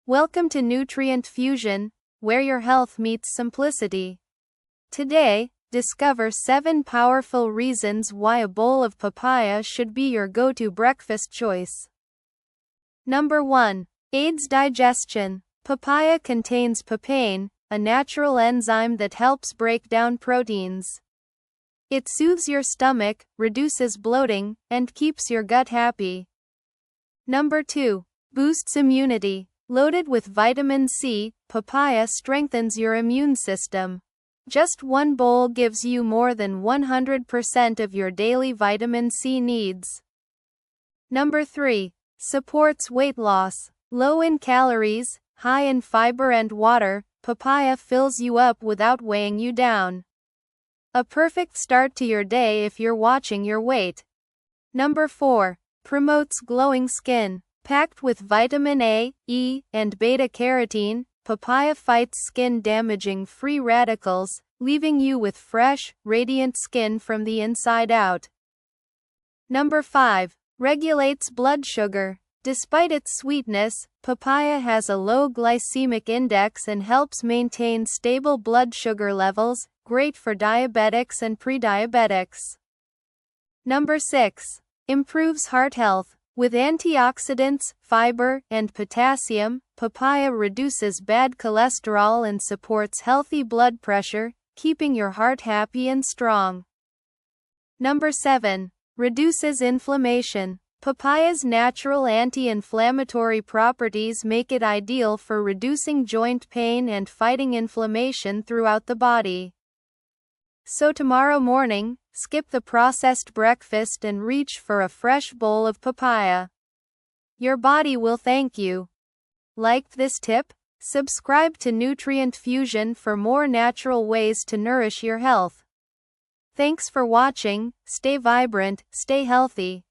Welcome to Nutrient Fusion, where your health meets simplicity. Today, discover 7 powerful reasons why a bowl of papaya should be your go-to breakfast choice. Number 1. Aids digestion. Papaya contains papain, a natural enzyme that helps break down proteins. It soothes your stomach, reduces bloating, and keeps your gut happy. Number 2. Boosts immunity. Loaded with vitamin C, papaya strengthens your immune system. Just one bowl gives you more than 100% of your daily vitamin C needs. Number 3. Supports weight loss. Low in calories, high in fiber and water, papaya fills you up without weighing you down. A perfect start to your day if you're watching your weight. Number 4. Promotes glowing skin. Packed with vitamin A, E, and beta-carotene, papaya fights skin-damaging free radicals, leaving you with fresh, radiant skin from the inside out. Number 5. Regulates blood sugar. Despite its sweetness, papaya has a low glycemic index and helps maintain stable blood sugar levels, great for diabetics and pre-diabetics. Number 6. Improves heart health. With antioxidants, fiber, and potassium, papaya reduces bad cholesterol and supports healthy blood pressure, keeping your heart happy and strong. Number 7. Reduces inflammation. Papaya's natural anti-inflammatory properties make it ideal for reducing joint pain and fighting inflammation throughout the body. So tomorrow morning, skip the processed breakfast and reach for a fresh bowl of papaya. Your body will thank you. Liked this tip? Subscribe to Nutrient Fusion for more natural ways to nourish your health. Thanks for watching. Stay vibrant, stay healthy.